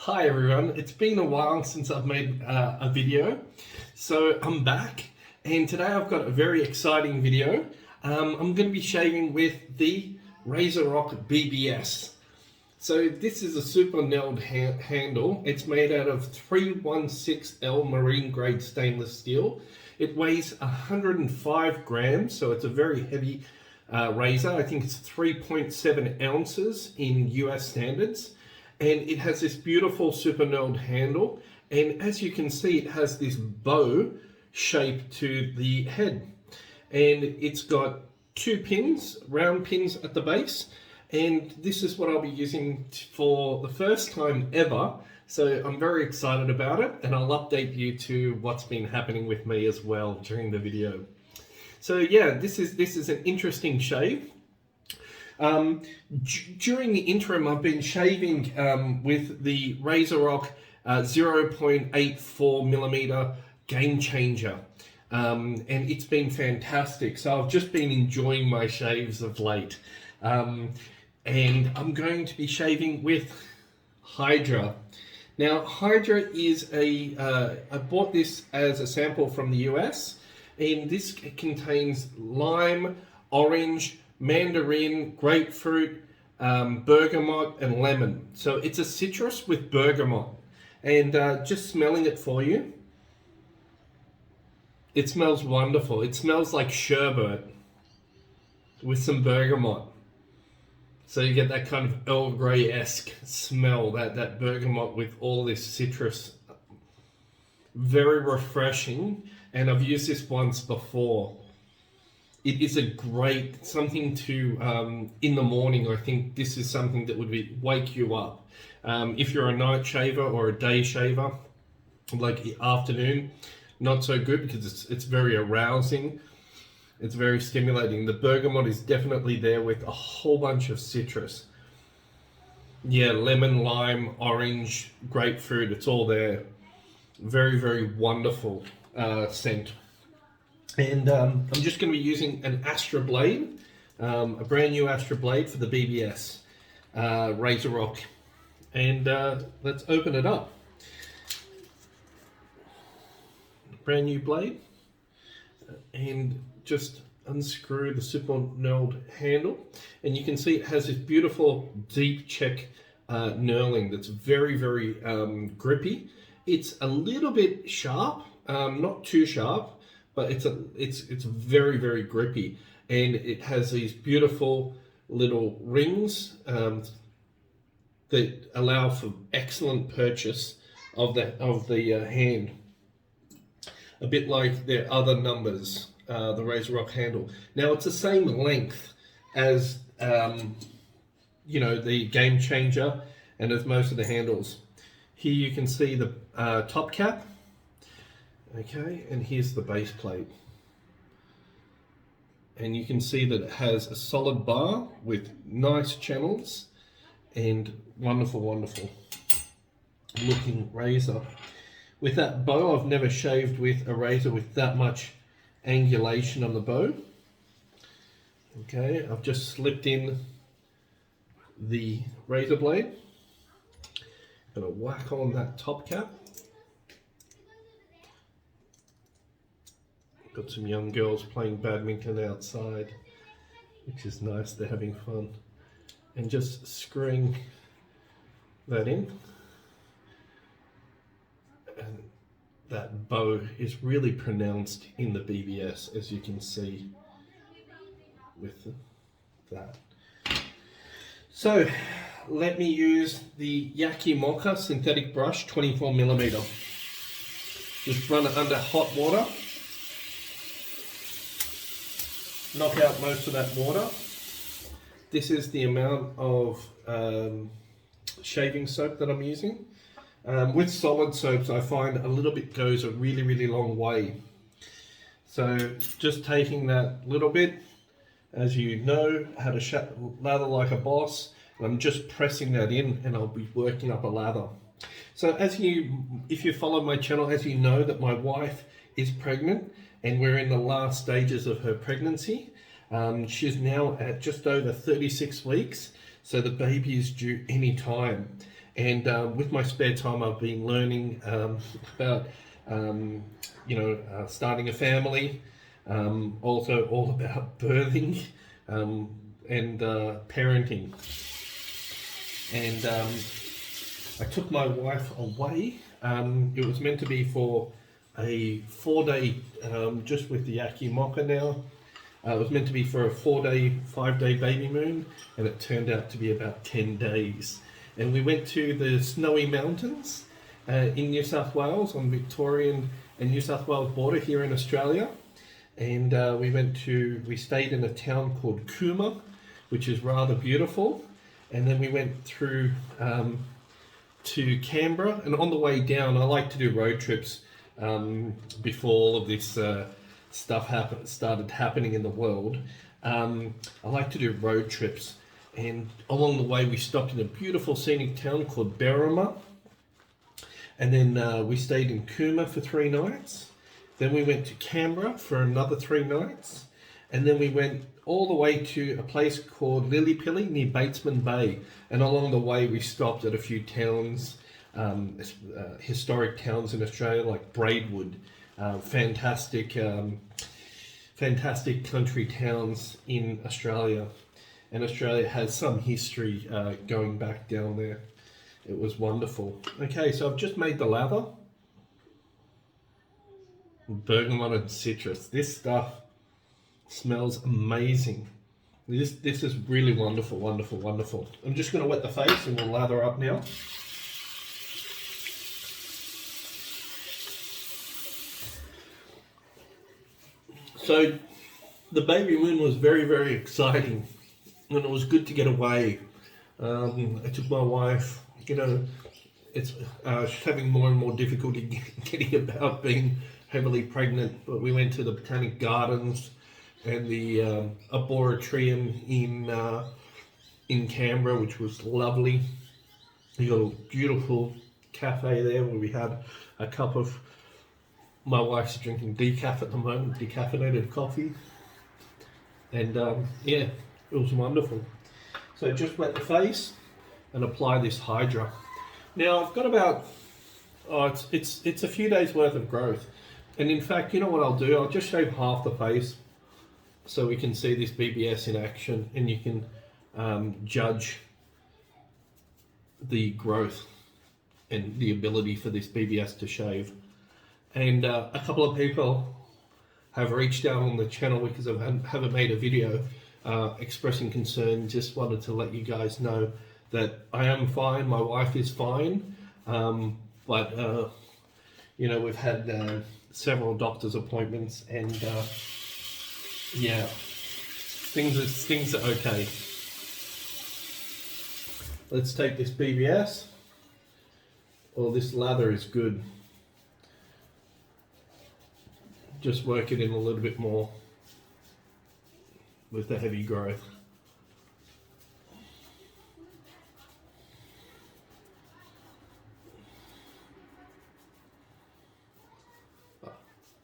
Hi everyone, it's been a while since I've made a video, so I'm back and today I've got a very exciting video. I'm going to be shaving with the Razorock BBS. So this is a super nailed handle. It's made out of 316L marine grade stainless steel. It weighs 105 grams, so it's a very heavy razor. I think it's 3.7 ounces in US standards. And it has this beautiful super knurled handle, and as you can see, it has this bow shape to the head, and it's got two pins, round pins at the base, and this is what I'll be using for the first time ever. So I'm very excited about it, and I'll update you to what's been happening with me as well during the video. So yeah, this is an interesting shave. During the interim, I've been shaving with the Razorock 0.84 millimeter Game Changer, and it's been fantastic. So I've just been enjoying my shaves of late, and I'm going to be shaving with Hydra. Now, Hydra is I bought this as a sample from the US, and this contains lime, orange, mandarin, grapefruit, bergamot, and lemon. So it's a citrus with bergamot. And just smelling it for you, it smells wonderful. It smells like sherbet with some bergamot. So you get that kind of Earl Grey-esque smell, that bergamot with all this citrus. Very refreshing, and I've used this once before. It is a great something to in the morning. I think this is something that would wake you up. If you're a night shaver or a day shaver, like the afternoon, not so good because it's very arousing. It's very stimulating. The bergamot is definitely there with a whole bunch of citrus. Yeah, lemon, lime, orange, grapefruit, it's all there. Very, very wonderful scent. And I'm just going to be using an Astra blade, a brand new Astra blade for the BBS Razorock. And let's open it up. Brand new blade. And just unscrew the super knurled handle. And you can see it has this beautiful deep check knurling that's very, very grippy. It's a little bit sharp, not too sharp, but it's very, very grippy, and it has these beautiful little rings that allow for excellent purchase of the hand. A bit like their other numbers, the Razorock handle. Now it's the same length as the Game Changer and as most of the handles. Here you can see the top cap. Okay, and here's the base plate. And you can see that it has a solid bar with nice channels and wonderful, wonderful looking razor. With that bow, I've never shaved with a razor with that much angulation on the bow. Okay, I've just slipped in the razor blade. Gonna whack on that top cap. Got some young girls playing badminton outside, which is nice. They're having fun. And just screwing that in. And that bow is really pronounced in the BBS, as you can see with that. So let me use the Yaqi Moka synthetic brush, 24 millimeter. Just run it under hot water. Knock out most of that water. This is the amount of shaving soap that I'm using. With solid soaps, I find a little bit goes a really, really long way. So just taking that little bit, as you know how to lather like a boss, and I'm just pressing that in, and I'll be working up a lather. So if you follow my channel, as you know that my wife is pregnant, and we're in the last stages of her pregnancy. She's now at just over 36 weeks, so the baby is due any time. And with my spare time, I've been learning about, starting a family, also all about birthing and parenting. And I took my wife away. It was meant to be for a 4-day, just with the Yaqi Moka now. It was meant to be for a 5-day baby moon, and it turned out to be about 10 days. And we went to the Snowy Mountains in New South Wales, on Victorian and New South Wales border here in Australia. And we stayed in a town called Cooma, which is rather beautiful. And then we went through to Canberra. And on the way down, I like to do road trips before all of this stuff started happening in the world. I like to do road trips, and along the way we stopped in a beautiful scenic town called Berrima, and then we stayed in Cooma for 3 nights. Then we went to Canberra for another 3 nights, and then we went all the way to a place called Lillypilly near Batesman Bay, and along the way we stopped at a few towns, historic towns in Australia like Braidwood. Fantastic country towns in Australia, and Australia has some history going back down there. It was wonderful. Okay, so I've just made the lather. Bergamot and citrus. This stuff smells amazing. This is really wonderful, wonderful, wonderful. I'm just going to wet the face and we'll lather up now. So the baby moon was very, very exciting, and it was good to get away. I took my wife, she's having more and more difficulty getting about, being heavily pregnant, but we went to the Botanic Gardens and the Arboretum in Canberra, which was lovely. We got a beautiful cafe there where we had a cup of, my wife's drinking decaf at the moment, decaffeinated coffee, and it was wonderful. So just wet the face and apply this Hydra. Now I've got about, it's a few days worth of growth, and in fact, you know what I'll do? I'll just shave half the face so we can see this BBS in action, and you can judge the growth and the ability for this BBS to shave. And a couple of people have reached out on the channel because I haven't made a video expressing concern. Just wanted to let you guys know that I am fine, my wife is fine, but we've had several doctor's appointments, and things are okay. Let's take this BBS. Well, this lather is good. Just work it in a little bit more with the heavy growth.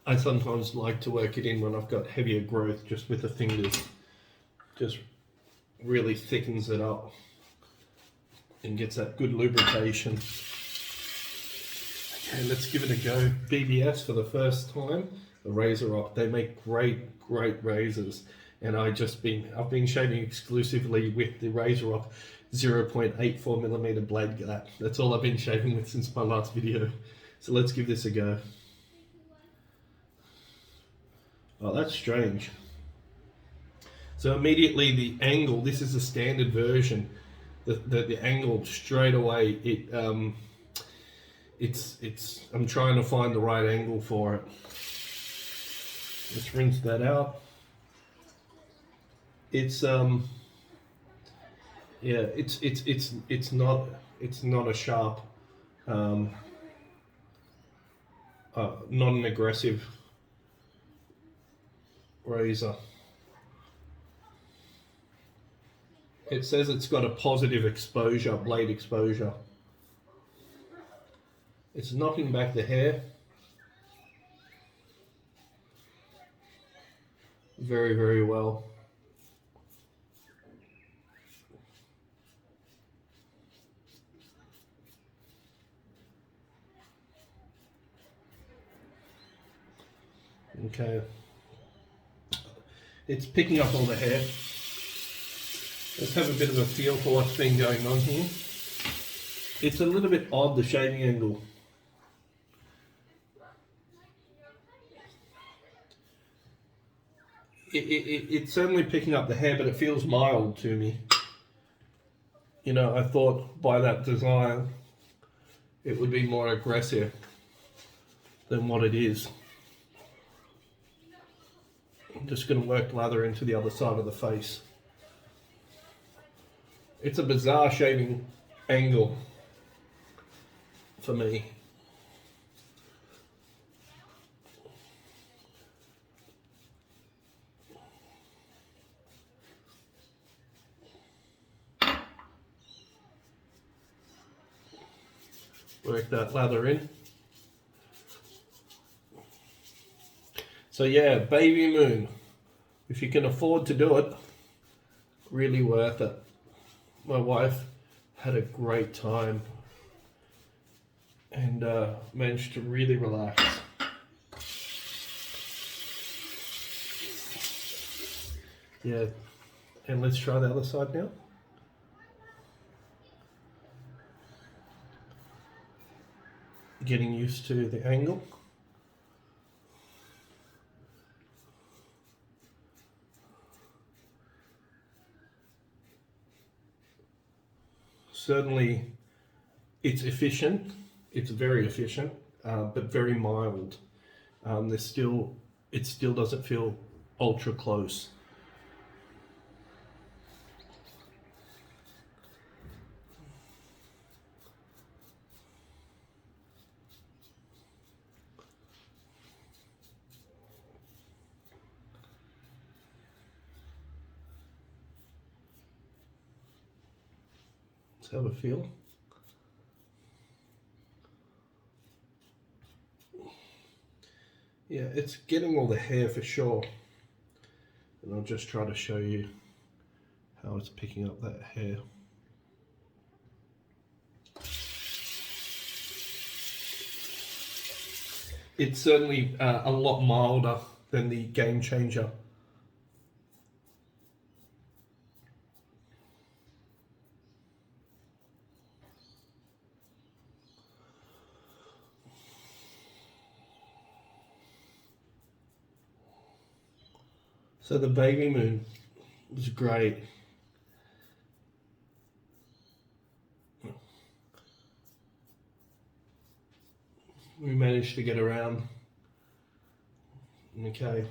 I sometimes like to work it in when I've got heavier growth, just with the fingers. Just really thickens it up and gets that good lubrication. Okay, let's give it a go. BBS for the first time. The Razorock, they make great razors, and I've been shaving exclusively with the Razorock 0.84mm blade. That's all I've been shaving with since my last video. So let's give this a go. Oh, that's strange. So immediately the angle, this is the standard version, the angle straight away, I'm trying to find the right angle for it. Let's rinse that out. It's not a sharp, not an aggressive razor. It says it's got a positive exposure, blade exposure. It's knocking back the hair very, very well. Okay. It's picking up all the hair. Let's have a bit of a feel for what's been going on here. It's a little bit odd, the shaving angle. It's certainly picking up the hair, but it feels mild to me. You know, I thought by that design it would be more aggressive than what it is. I'm just going to work lather into the other side of the face. It's a bizarre shaving angle for me. Work that lather in. So yeah, baby moon. If you can afford to do it, really worth it. My wife had a great time and managed to really relax. Yeah, and let's try the other side now. Getting used to the angle. Certainly it's efficient, it's very efficient, but very mild. It still doesn't feel ultra close. Let's have a feel. Yeah, it's getting all the hair for sure. And I'll just try to show you how it's picking up that hair. It's certainly a lot milder than the Game Changer. So the baby moon was great. We managed to get around. Okay,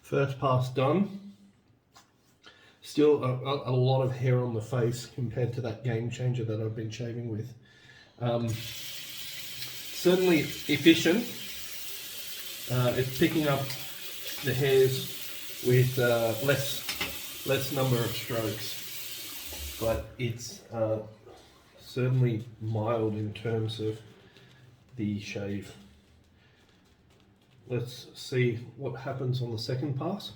first pass done. Still a lot of hair on the face compared to that Game Changer that I've been shaving with. Certainly efficient. It's picking up the hairs with less number of strokes, but it's certainly mild in terms of the shave. Let's see what happens on the second pass.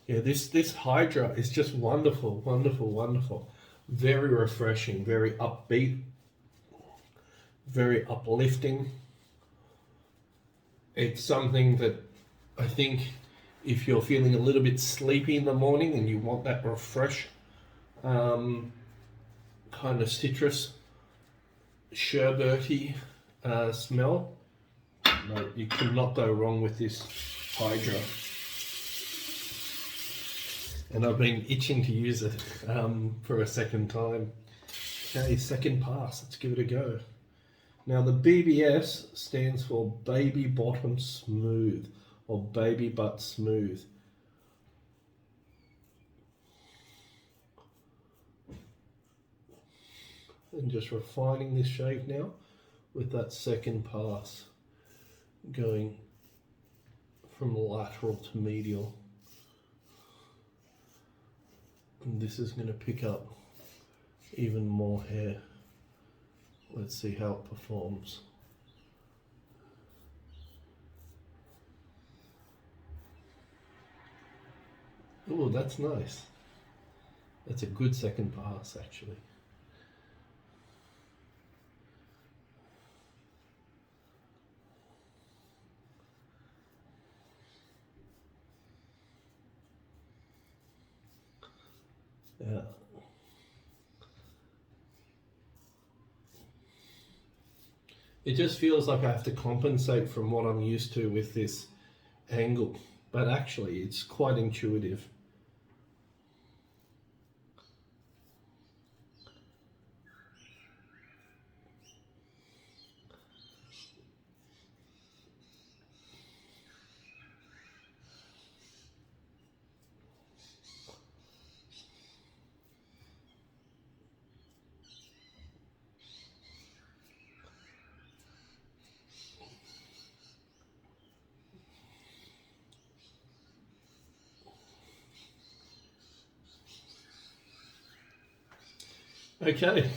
Yeah, this Hydra is just wonderful, wonderful, wonderful. Very refreshing, very upbeat, very uplifting. It's something that I think if you're feeling a little bit sleepy in the morning and you want that refresh kind of citrus, sherbety smell, no, you cannot go wrong with this Hydra. And I've been itching to use it for a second time. Okay, second pass, let's give it a go. Now the BBS stands for Baby Bottom Smooth, or Baby Butt Smooth. And just refining this shave now with that second pass, going from lateral to medial. And this is going to pick up even more hair. Let's see how it performs. Oh, that's nice. That's a good second pass, actually. Yeah. It just feels like I have to compensate from what I'm used to with this angle, but actually it's quite intuitive. Okay,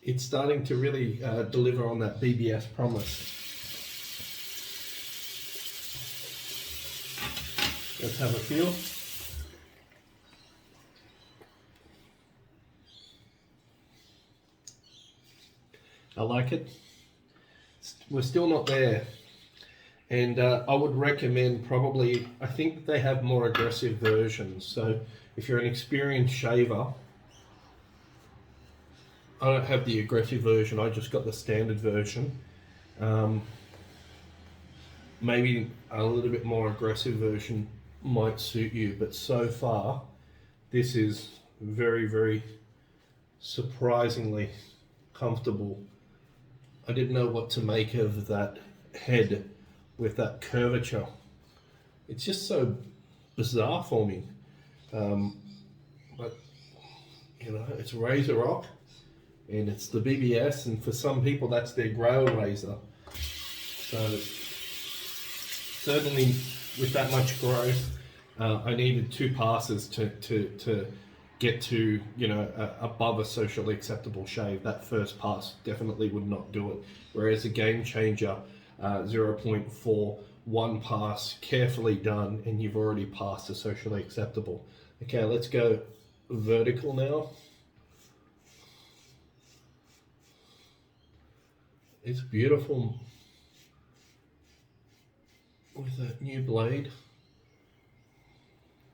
it's starting to really deliver on that BBS promise. Let's have a feel. I like it. We're still not there. And I would recommend probably, I think they have more aggressive versions. So if you're an experienced shaver, I don't have the aggressive version, I just got the standard version. Maybe a little bit more aggressive version might suit you, but so far this is very, very surprisingly comfortable. I didn't know what to make of that head with that curvature. It's just so bizarre for me. But you know, it's Razorock and it's the BBS, and for some people that's their grail razor. So certainly with that much growth, I needed 2 passes to get to, you know, above a socially acceptable shave. That first pass definitely would not do it. Whereas a game changer, 0.4, 1 pass, carefully done, and you've already passed a socially acceptable. Okay, let's go vertical now. It's beautiful with that new blade.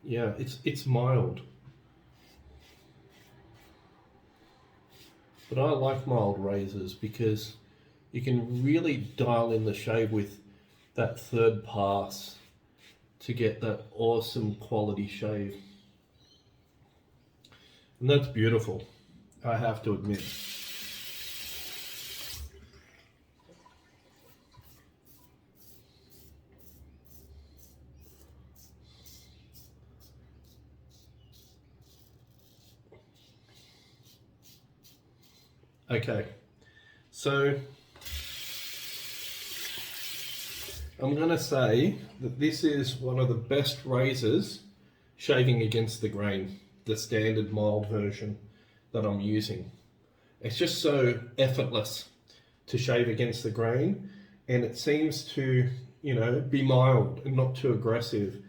Yeah, it's mild. But I like mild razors because you can really dial in the shave with that 3rd pass to get that awesome quality shave. And that's beautiful, I have to admit. Okay, so I'm going to say that this is one of the best razors shaving against the grain, the standard mild version that I'm using. It's just so effortless to shave against the grain, and it seems to, you know, be mild and not too aggressive,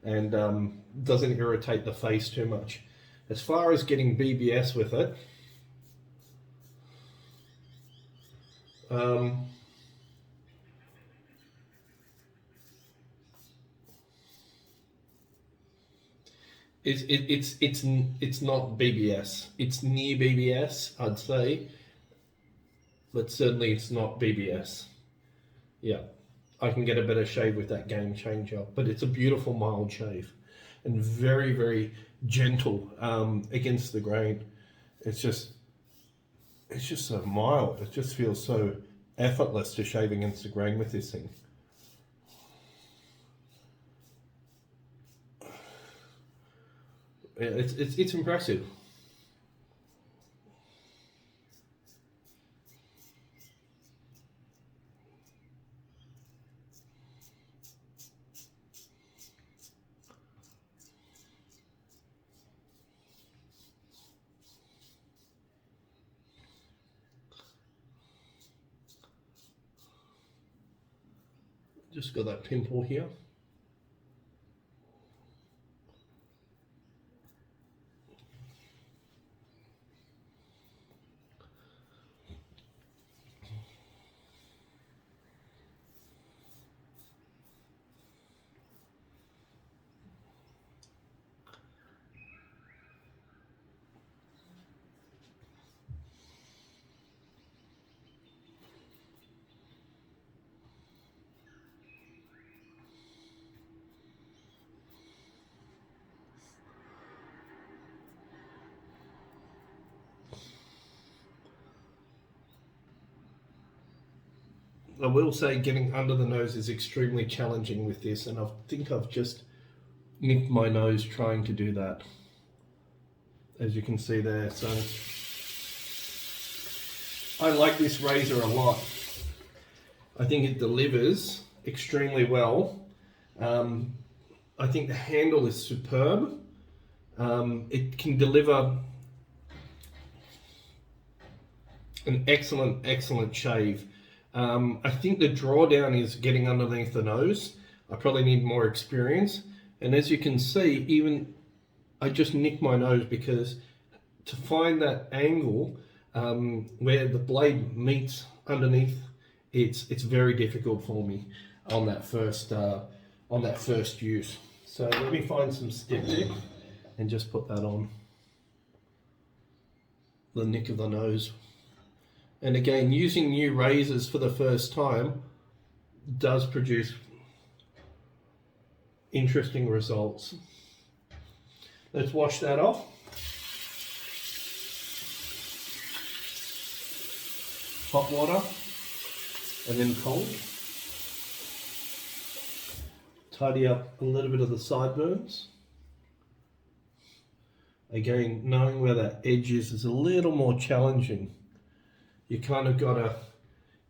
and doesn't irritate the face too much. As far as getting BBS with it, it's not BBS. It's near BBS, I'd say, but certainly it's not BBS. Yeah, I can get a better shave with that game changer, but it's a beautiful mild shave and very, very gentle against the grain. It's just so mild. It just feels so effortless to shave against the grain with this thing. It's impressive. Just got that pimple here. I will say getting under the nose is extremely challenging with this, and I think I've just nicked my nose trying to do that, as you can see there. So I like this razor a lot. I think it delivers extremely well. I think the handle is superb. It can deliver an excellent shave. I think the drawdown is getting underneath the nose. I probably need more experience. And as you can see, even I just nicked my nose because to find that angle where the blade meets underneath, it's very difficult for me on that first use. So let me find some styptic and just put that on the nick of the nose. And again, using new razors for the first time does produce interesting results. Let's wash that off. Hot water and then cold. Tidy up a little bit of the sideburns. Again, knowing where that edge is a little more challenging. You kind of got to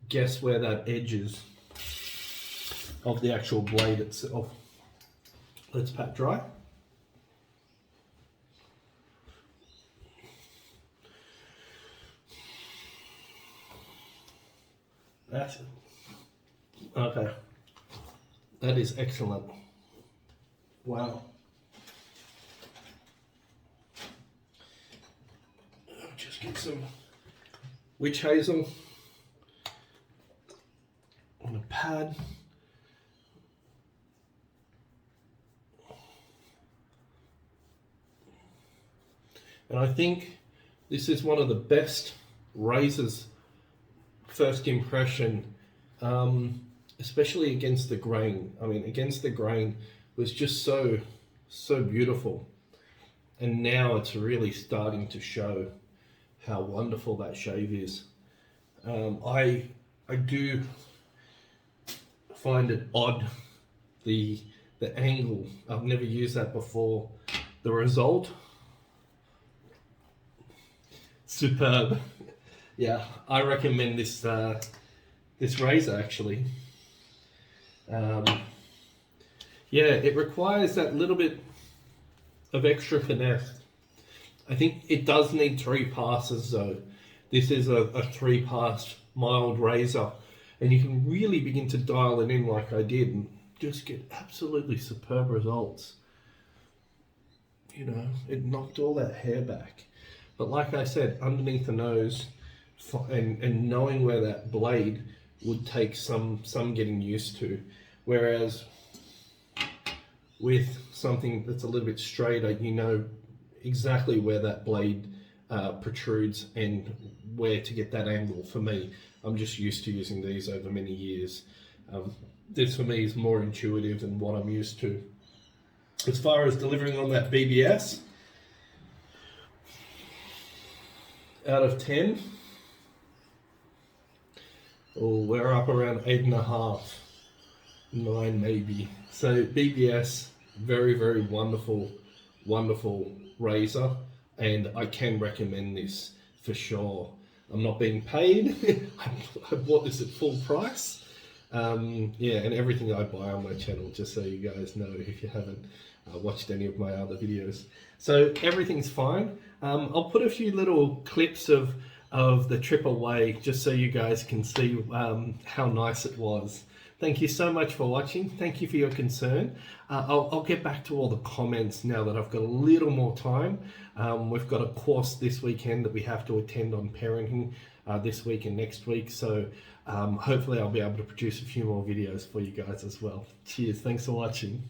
guess where that edge is of the actual blade itself. Let's pat dry. That's it. Okay. That is excellent. Wow. I'll just get some witch hazel on a pad. And I think this is one of the best razors, first impression, especially against the grain. I mean, against the grain was just so beautiful. And now it's really starting to show how wonderful that shave is. I do find it odd, the angle. I've never used that before. The result, superb. Yeah, I recommend this this razor actually. Yeah, it requires that little bit of extra finesse. I think it does need 3 passes though. This is a 3-pass mild razor, and you can really begin to dial it in like I did and just get absolutely superb results. You know, it knocked all that hair back. But like I said, underneath the nose and knowing where that blade would take some getting used to. Whereas with something that's a little bit straighter, you know exactly where that blade protrudes and where to get that angle. For me, I'm just used to using these over many years. This for me is more intuitive than what I'm used to. As far as delivering on that BBS, out of 10, oh, we're up around 8.5, 9 maybe. So BBS, very wonderful razor, and I can recommend this for sure. I'm not being paid. I bought this at full price. Yeah, and everything I buy on my channel, just so you guys know if you haven't watched any of my other videos. So everything's fine. I'll put a few little clips of the trip away just so you guys can see how nice it was. Thank you so much for watching. Thank you for your concern. I'll get back to all the comments now that I've got a little more time. We've got a course this weekend that we have to attend on parenting this week and next week. So hopefully I'll be able to produce a few more videos for you guys as well. Cheers. Thanks for watching.